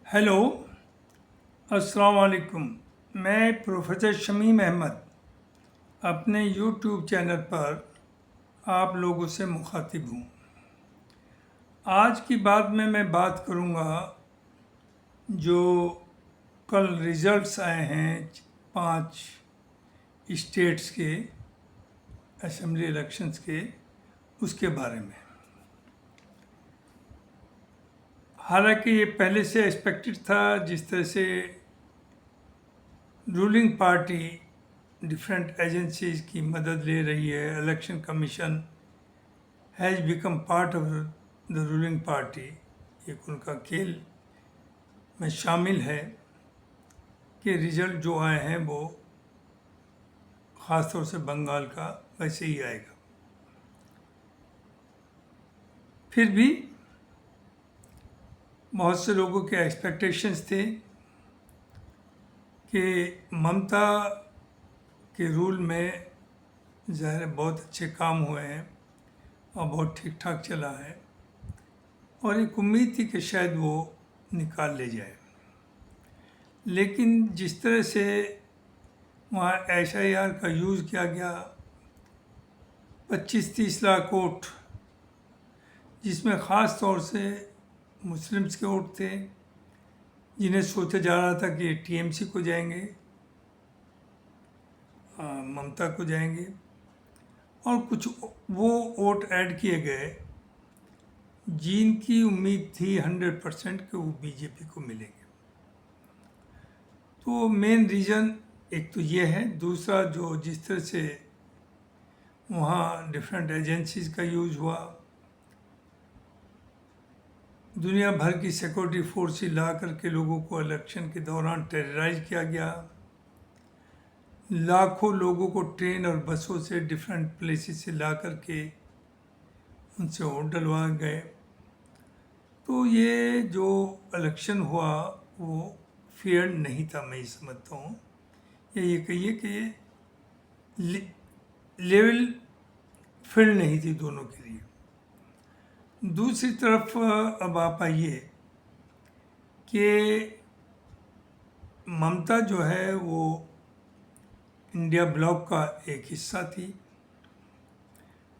Hello, अस्सलाम वालेकुम। मैं प्रोफेसर शमीम अहमद अपने यूट्यूब चैनल पर आप लोगों से मुखातिब हूँ। आज की बात में मैं बात करूँगा जो कल रिज़ल्ट्स आए हैं 5 स्टेट्स के असेंबली इलेक्शंस के, उसके बारे में। हालांकि ये पहले से एक्सपेक्टेड था। जिस तरह से रूलिंग पार्टी डिफरेंट एजेंसीज की मदद ले रही है, election commission has become part of the ruling party, एक उनका खेल में शामिल है कि रिजल्ट जो आए हैं वो ख़ास तौर से बंगाल का वैसे ही आएगा। फिर भी बहुत से लोगों के एक्सपेक्टेशंस थे कि ममता के रूल में ज़ाहिर है बहुत अच्छे काम हुए हैं और बहुत ठीक ठाक चला है, और एक उम्मीद थी कि शायद वो निकाल ले जाए। लेकिन जिस तरह से वहाँ SIR का यूज़ किया गया, 25-30 लाख वोट, जिसमें ख़ास तौर से मुस्लिम्स के वोट थे, जिन्हें सोचा जा रहा था कि TMC को जाएंगे, ममता को जाएंगे, और कुछ वो वोट ऐड किए गए जिनकी उम्मीद थी 100% कि वो BJP को मिलेंगे। तो मेन रीज़न एक तो ये है। दूसरा, जो जिस तरह से वहाँ डिफरेंट एजेंसीज़ का यूज़ हुआ, दुनिया भर की सिक्योरिटी फोर्स ला करके लोगों को इलेक्शन के दौरान टेरराइज किया गया, लाखों लोगों को ट्रेन और बसों से डिफरेंट प्लेसेस से ला करके उनसे वोट डलवाए गए। तो ये जो इलेक्शन हुआ वो फेयर नहीं था, मैं ये समझता हूँ। या ये कहिए कि ये लेवल फील्ड नहीं थी दोनों के लिए। दूसरी तरफ अब आप आइए कि ममता जो है वो इंडिया ब्लॉक का एक हिस्सा थी।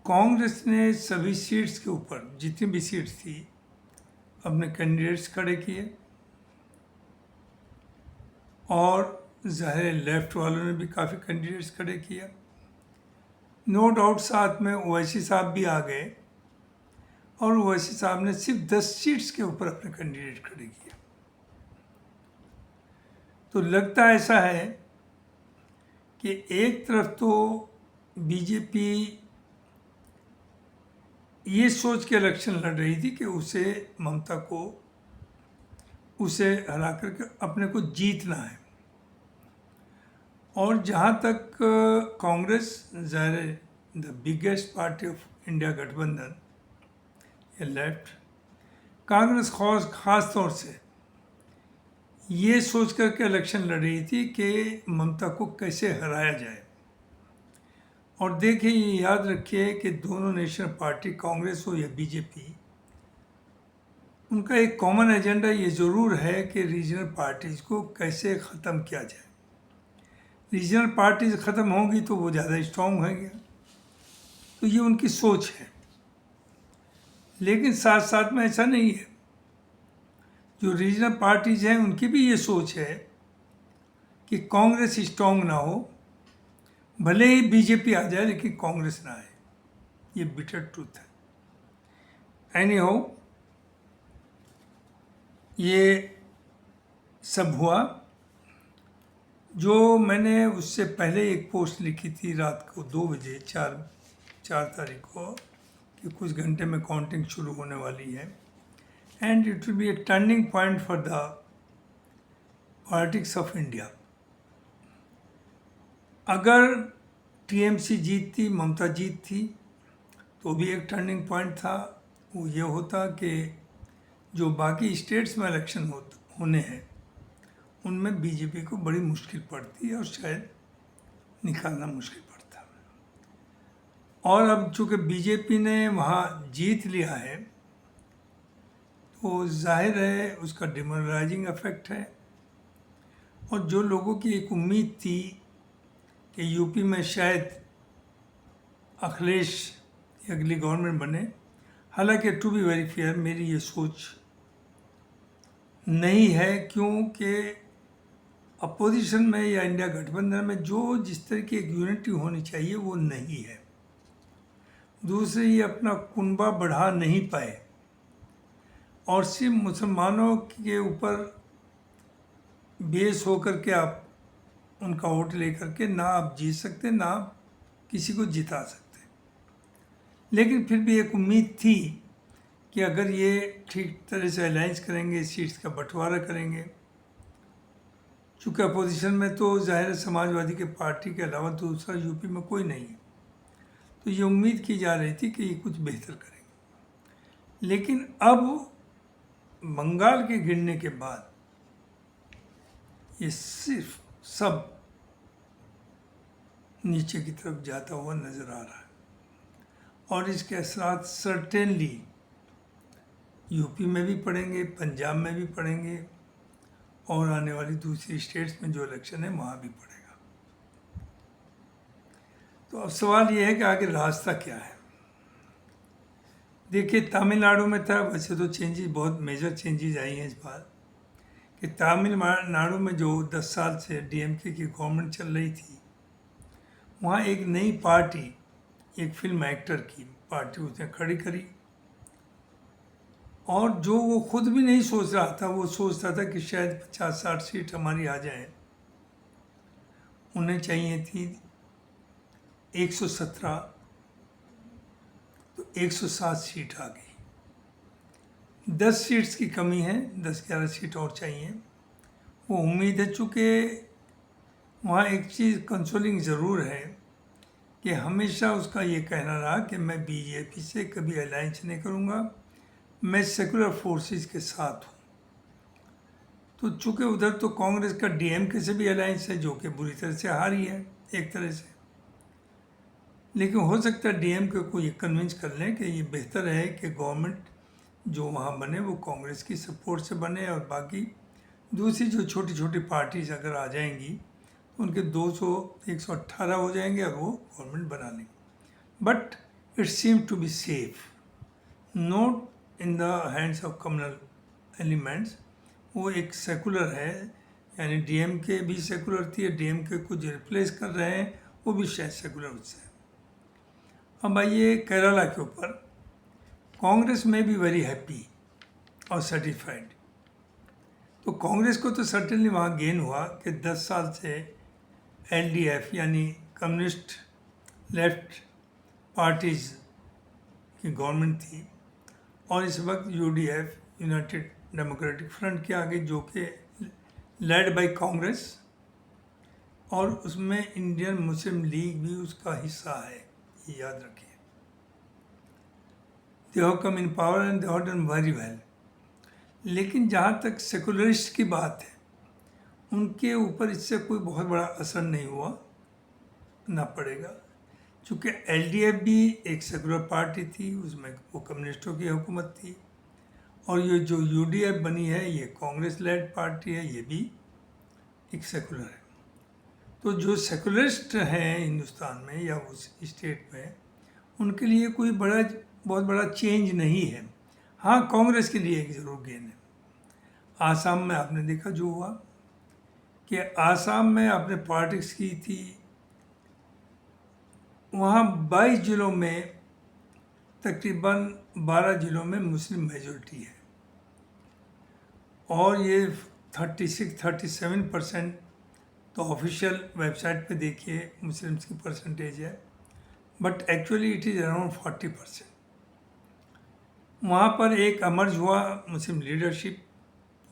कांग्रेस ने सभी सीट्स के ऊपर, जितनी भी सीट्स थी, अपने कैंडिडेट्स खड़े किए, और ज़ाहिर लेफ्ट वालों ने भी काफ़ी कैंडिडेट्स खड़े किया। नो डाउट साथ में ओवैसी साहब भी आ गए, और ओवैसी साहब ने सिर्फ 10 सीट्स के ऊपर अपने कैंडिडेट खड़े किए। तो लगता ऐसा है कि एक तरफ तो BJP ये सोच के इलेक्शन लड़ रही थी कि ममता को उसे हरा करके अपने को जीतना है, और जहाँ तक कांग्रेस, ज़ाहिर the biggest party of India गठबंधन या लेफ्ट, कांग्रेस खास तौर से ये सोच करके इलेक्शन लड़ रही थी कि ममता को कैसे हराया जाए। और देखिए, ये याद रखिए कि दोनों नेशनल पार्टी, कांग्रेस हो या BJP, उनका एक कॉमन एजेंडा ये ज़रूर है कि रीजनल पार्टीज़ को कैसे ख़त्म किया जाए। रीजनल पार्टीज ख़त्म होंगी तो वो ज़्यादा स्ट्रॉन्ग होंगे, तो ये उनकी सोच है। लेकिन साथ साथ में ऐसा नहीं है, जो रीजनल पार्टीज हैं उनकी भी ये सोच है कि कांग्रेस स्ट्रॉन्ग ना हो, भले ही BJP आ जाए लेकिन कांग्रेस ना आए। ये बिटर ट्रूथ है। एनी हाउ, ये सब हुआ। जो मैंने उससे पहले एक पोस्ट लिखी थी रात को 2 बजे, 4 तारीख को, कि कुछ घंटे में काउंटिंग शुरू होने वाली है, and it will be A turning point for the politics of India. अगर TMC जीतती, ममता जीतती, तो भी एक टर्निंग पॉइंट था। वो ये होता कि जो बाकी स्टेट्स में इलेक्शन होने हैं उनमें BJP को बड़ी मुश्किल पड़ती और शायद निकालना मुश्किल पड़ता। और अब चूँकि BJP ने वहाँ जीत लिया है, तो जाहिर है उसका डिमोरलाइजिंग इफेक्ट है। और जो लोगों की एक उम्मीद थी कि यूपी में शायद अखिलेश की अगली गवर्नमेंट बने, हालांकि टू बी वेरी फेयर मेरी ये सोच नहीं है, क्योंकि अपोजिशन में या इंडिया गठबंधन में जो जिस तरह की एक यूनिटी होनी चाहिए वो नहीं है। दूसरे, ये अपना कुनबा बढ़ा नहीं पाए और सिर्फ मुसलमानों के ऊपर बेस होकर के आप उनका वोट लेकर के ना आप जीत सकते, ना आप किसी को जिता सकते। लेकिन फिर भी एक उम्मीद थी कि अगर ये ठीक तरह से अलायंस करेंगे, सीट्स का बंटवारा करेंगे, चूँकि अपोजिशन में तो ज़ाहिर समाजवादी के पार्टी के अलावा दूसरा यूपी में कोई नहीं है, तो ये उम्मीद की जा रही थी कि ये कुछ बेहतर करेंगे। लेकिन अब बंगाल के गिरने के बाद ये सिर्फ सब नीचे की तरफ जाता हुआ नज़र आ रहा है और इसके असरात सर्टेनली यूपी में भी पड़ेंगे, पंजाब में भी पड़ेंगे और आने वाली दूसरी स्टेट्स में जो इलेक्शन है वहाँ भी पड़ेगा। तो अब सवाल ये है कि आगे रास्ता क्या है। देखिए, तमिलनाडु में था, वैसे तो चेंजेस, बहुत मेजर चेंजेस आई हैं इस बार, कि तमिलनाडु में जो 10 साल से डीएमके की गवर्नमेंट चल रही थी, वहाँ एक नई पार्टी, एक फिल्म एक्टर की पार्टी उसने खड़ी करी और जो वो खुद भी नहीं सोच रहा था, वो सोचता था कि शायद 50-60 सीट हमारी आ जाए। उन्हें चाहिए थी 117, तो 107 सीट आ गई। 10 सीट्स की कमी है, 10-11 सीट और चाहिए। वो उम्मीद है, चूँकि वहाँ एक चीज़ कंसोलिंग ज़रूर है कि हमेशा उसका ये कहना रहा कि मैं बीजेपी से कभी अलायंस नहीं करूँगा, मैं सेकुलर फोर्सेस के साथ हूँ। तो चूँकि उधर तो कांग्रेस का डीएमके से भी अलायंस है, जो कि बुरी तरह से हारी है एक तरह से, लेकिन हो सकता है डीएमके को ये कन्विंस कर लें कि ये बेहतर है कि गवर्नमेंट जो वहाँ बने वो कांग्रेस की सपोर्ट से बने और बाकी दूसरी जो छोटी छोटी पार्टीज अगर आ जाएंगी तो उनके 118 हो जाएंगे और वो गवर्नमेंट बना लेंगे। But it seem to be safe, not in the hands of communal elements. वो एक सेकुलर है, यानी डीएमके भी सेकुलर थी, डीएमके को जो रिप्लेस कर रहे हैं वो भी शायद सेकुलर उससे। अब आइए केरला के ऊपर, कांग्रेस में भी वेरी हैप्पी और सेटिस्फाइड। तो कांग्रेस को तो सर्टेनली वहाँ गेन हुआ कि 10 साल से एलडीएफ यानी कम्युनिस्ट लेफ्ट पार्टीज की गवर्नमेंट थी और इस वक्त यूडीएफ यूनाइटेड डेमोक्रेटिक फ्रंट के आगे, जो कि लेड बाय कांग्रेस, और उसमें इंडियन मुस्लिम लीग भी उसका हिस्सा है, ये याद रखिए। They have come in power and they have done very well. लेकिन जहाँ तक सेकुलरिस्ट की बात है, उनके ऊपर इससे कोई बहुत बड़ा असर नहीं हुआ, ना पड़ेगा, चूँकि एलडीएफ भी एक सेकुलर पार्टी थी, उसमें वो कम्युनिस्टों की हुकूमत थी, और ये जो यूडीएफ बनी है ये कांग्रेस लेड पार्टी है, ये भी एक सेकुलर है। तो जो सेकुलरिस्ट हैं हिंदुस्तान में या उस स्टेट में, उनके लिए कोई बहुत बड़ा चेंज नहीं है। हाँ, कांग्रेस के लिए एक ज़रूर गेन है। आसाम में आपने देखा जो हुआ, कि आसाम में आपने पॉलिटिक्स की थी, वहाँ 22 जिलों में तकरीबन 12 जिलों में मुस्लिम मेजॉरिटी है और ये 36-37% तो ऑफिशियल वेबसाइट पे देखिए मुस्लिम्स की परसेंटेज है, but actually it is around 40%। वहाँ पर एक अमर्ज हुआ मुस्लिम लीडरशिप,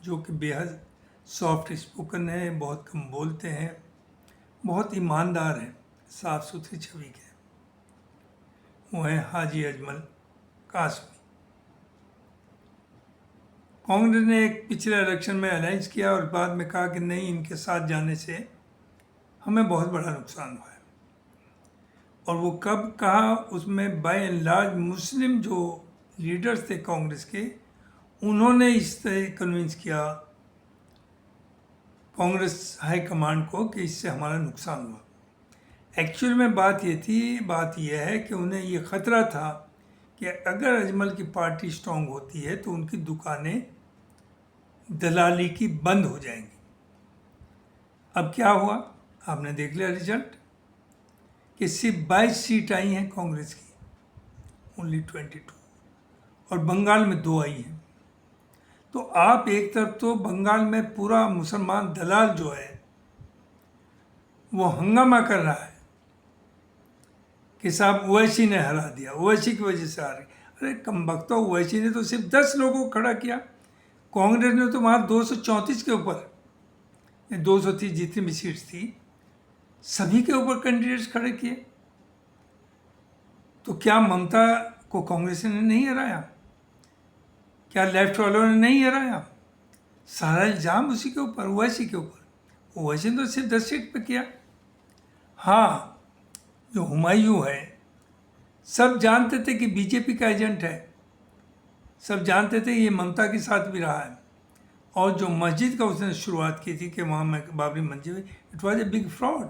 जो कि बेहद सॉफ्ट स्पोकन है, बहुत कम बोलते हैं, बहुत ईमानदार हैं, साफ़ सुथरी छवि के। वो है हाजी अजमल कासमी। कांग्रेस ने एक पिछले इलेक्शन में अलायंस किया और बाद में कहा कि नहीं, इनके साथ जाने से हमें बहुत बड़ा नुकसान हुआ है। और वो कब कहा, उसमें बाय एंड लार्ज मुस्लिम जो लीडर्स थे कांग्रेस के, उन्होंने इस तरह कन्विंस किया कांग्रेस हाईकमांड को कि इससे हमारा नुकसान हुआ। एक्चुअल में बात ये है कि उन्हें ये ख़तरा था कि अगर अजमल की पार्टी स्ट्रांग होती है तो उनकी दुकानें दलाली की बंद हो जाएंगी। अब क्या हुआ, आपने देख लिया रिजल्ट कि सिर्फ 22 सीट आई हैं कांग्रेस की, ओनली 22, और बंगाल में 2 आई हैं। तो आप एक तरफ तो बंगाल में पूरा मुसलमान दलाल जो है वो हंगामा कर रहा है कि साहब ओवैसी ने हरा दिया, ओवैसी की वजह से आ रही। अरे कमबख्ता, ओवैसी ने तो सिर्फ 10 लोगों को खड़ा किया, कांग्रेस ने तो वहाँ 234 के ऊपर, 230 जितनी भी सीट्स थी सभी के ऊपर कैंडिडेट्स खड़े किए। तो क्या ममता को कांग्रेस ने नहीं हराया? क्या लेफ्ट वालों ने नहीं हराया? सारा इल्ज़ाम उसी के ऊपर, ओवैसी के ऊपर। ओवैसी ने तो सिर्फ 10 सीट पे किया। हाँ, जो हुमायूं है, सब जानते थे कि बीजेपी का एजेंट है, सब जानते थे ये ममता के साथ भी रहा है। और जो मस्जिद का उसने शुरुआत की थी कि वहाँ मैं बाबरी मस्जिद, it was a big fraud.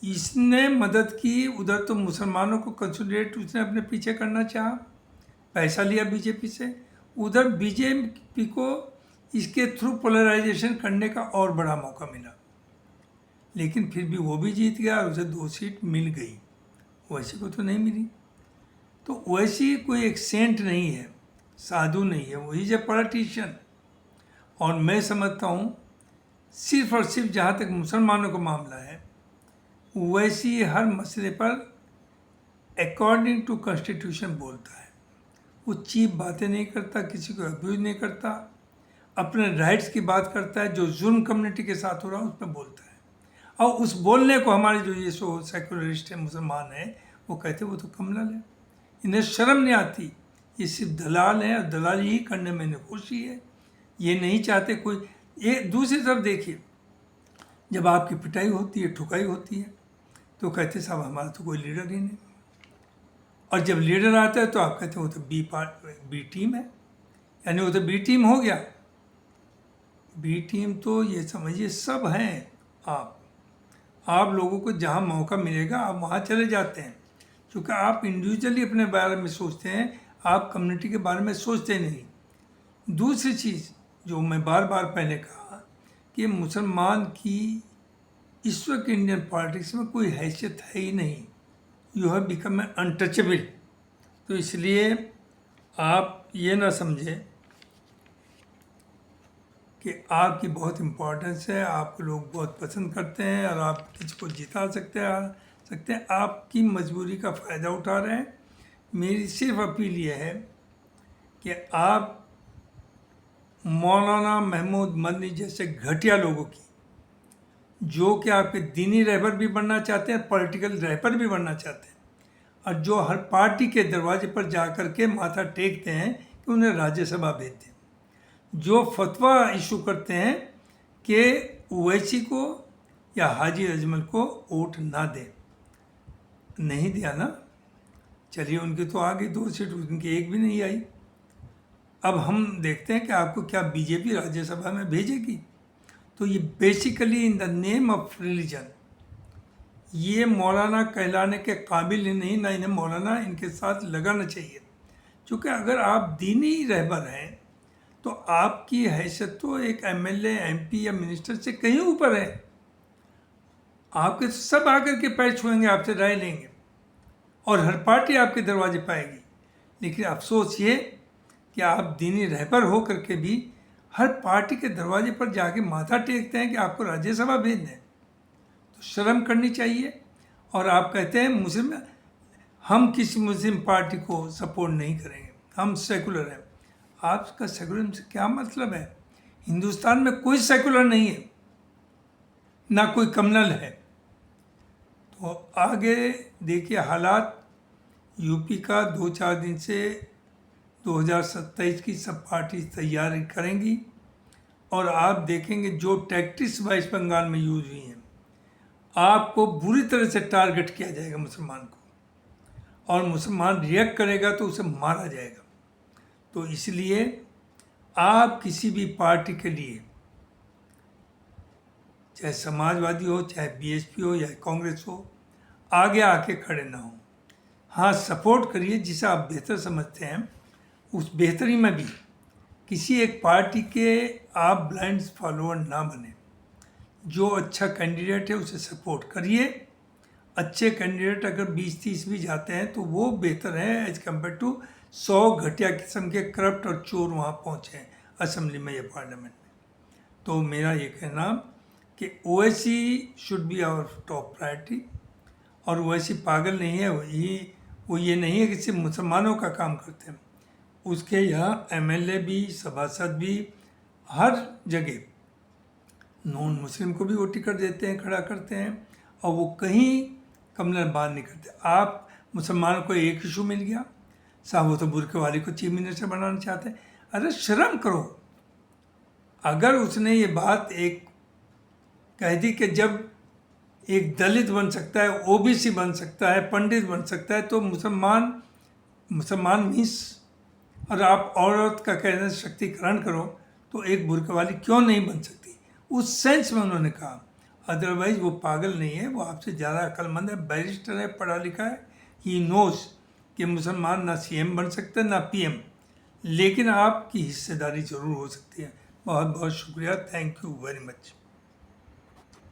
इसने मदद की, उधर तो मुसलमानों को कंसोलिडेट उसने अपने पीछे करना चाहा, पैसा लिया बीजेपी से, उधर बीजेपी को इसके थ्रू पोलराइजेशन करने का और बड़ा मौका मिला। लेकिन फिर भी वो भी जीत गया और उसे 2 सीट मिल गई, ओवैसी को तो नहीं मिली। तो ओवैसी कोई एक सेंट नहीं है, साधु नहीं है, वो इज ए पॉलिटिशियन। और मैं समझता हूँ सिर्फ और सिर्फ जहाँ तक मुसलमानों का मामला है, ओवैसी हर मसले पर अकॉर्डिंग टू कॉन्स्टिट्यूशन बोलता है। वो चीप बातें नहीं करता, किसी को अब्यूज नहीं करता, अपने राइट्स की बात करता है, जो जुर्म कम्युनिटी के साथ हो रहा है उस पर बोलता है। और उस बोलने को हमारे जो ये सो सेकुलरिस्ट है, मुसलमान है, वो कहते वो तो कमलल है, इन्हें शर्म नहीं आती, ये सिर्फ दलाल है और दलाली ही करने में इन्हें खुशी है, ये नहीं चाहते कोई। ये दूसरी तरफ देखिए, जब आपकी पिटाई होती है, ठुकाई होती है, तो कहते साहब हमारा तो कोई लीडर ही नहीं। और जब लीडर आता है तो आप कहते हैं वो तो बी टीम है, यानी वो तो बी टीम हो गया। बी टीम तो ये समझिए सब हैं। आप लोगों को जहाँ मौका मिलेगा आप वहाँ चले जाते हैं, क्योंकि आप इंडिविजुअली अपने बारे में सोचते हैं, आप कम्युनिटी के बारे में सोचते नहीं। दूसरी चीज़ जो मैं बार बार पहले कहा कि मुसलमान की इस वक्त इंडियन पॉलिटिक्स में कोई हैसियत है ही नहीं, you have become a untouchable. तो इसलिए आप ये ना समझें कि आपकी बहुत इम्पोर्टेंस है, आपको लोग बहुत पसंद करते हैं और आप किसी को जिता सकते हैं, आपकी मजबूरी का फ़ायदा उठा रहे हैं। मेरी सिर्फ अपील ये है कि आप मौलाना महमूद मदनी जैसे घटिया लोगों की, जो कि आपके दीनी रहबर भी बनना चाहते हैं, पॉलिटिकल रहबर भी बनना चाहते हैं, और जो हर पार्टी के दरवाजे पर जा कर के माथा टेकते हैं कि उन्हें राज्यसभा भेज दें, जो फतवा इशू करते हैं कि ओवैसी को या हाजी अजमल को वोट ना दें, नहीं दिया ना, चलिए उनकी तो आ गई 2 सीट, उनकी एक भी नहीं आई। अब हम देखते हैं कि आपको क्या बीजेपी राज्यसभा में भेजेगी। तो ये basically in the name of religion, ये मौलाना कहलाने के काबिल ही नहीं, ना इन्हें मौलाना इनके साथ लगाना चाहिए। क्योंकि अगर आप दीनी रहबर हैं तो आपकी हैसियत तो एक एमएलए, एमपी या मिनिस्टर से कहीं ऊपर है। आपके सब आकर के पैर छुएंगे, आपसे राय लेंगे और हर पार्टी आपके दरवाजे पाएगी। लेकिन अफसोस ये कि आप दीनी रहबर हो करके भी हर पार्टी के दरवाजे पर जाके माथा टेकते हैं कि आपको राज्यसभा भेज दें। तो शर्म करनी चाहिए। और आप कहते हैं मुस्लिम, हम किसी मुस्लिम पार्टी को सपोर्ट नहीं करेंगे, हम सेकुलर हैं। आपका सेकुलर से क्या मतलब है? हिंदुस्तान में कोई सेकुलर नहीं है, ना कोई कम्युनल है। तो आगे देखिए हालात, यूपी का 2-4 दिन से 2027 की सब पार्टी तैयारी करेंगी और आप देखेंगे जो टैक्टिक्स वेस्ट बंगाल में यूज हुई हैं, आपको बुरी तरह से टारगेट किया जाएगा मुसलमान को, और मुसलमान रिएक्ट करेगा तो उसे मारा जाएगा। तो इसलिए आप किसी भी पार्टी के लिए, चाहे समाजवादी हो, चाहे बीएसपी हो या कांग्रेस हो, आगे आके खड़े ना हो। हाँ, सपोर्ट करिए जिसे आप बेहतर समझते हैं, उस बेहतरी में भी किसी एक पार्टी के आप ब्लाइंड फॉलोअर ना बने। जो अच्छा कैंडिडेट है उसे सपोर्ट करिए। अच्छे कैंडिडेट अगर 20-30 भी जाते हैं तो वो बेहतर है एज कम्पेयर टू 100 घटिया किस्म के करप्ट और चोर वहाँ पहुँचे हैं असेंबली में या पार्लियामेंट में। तो मेरा ये कहना कि Owaisi should be our top priority. और ओवैसी पागल नहीं है, वो ये नहीं है कि सिर्फ मुसलमानों का काम करते हैं। उसके यहाँ एमएलए भी, सभासद भी, हर जगह नॉन मुस्लिम को भी वो टिकट देते हैं, खड़ा करते हैं, और वो कहीं कमलर बात नहीं करते। आप मुसलमानों को एक इशू मिल गया, साहब वो तो बुरके वाली को चीफ मिनिस्टर बनाना चाहते हैं। अरे शर्म करो। अगर उसने ये बात एक कह दी कि जब एक दलित बन सकता है, ओबीसी बन सकता है, पंडित बन सकता है, तो मुसलमान मीन्स, और आप औरत का कहना शक्तिकरण करो तो एक बुरके वाली क्यों नहीं बन सकती, उस सेंस में उन्होंने कहा। अदरवाइज वो पागल नहीं है, वो आपसे ज़्यादा अक्लमंद है, बैरिस्टर है, पढ़ा लिखा है। ही नोज कि मुसलमान ना सीएम बन सकते ना पीएम, लेकिन आपकी हिस्सेदारी ज़रूर हो सकती है। बहुत बहुत शुक्रिया। Thank you very much.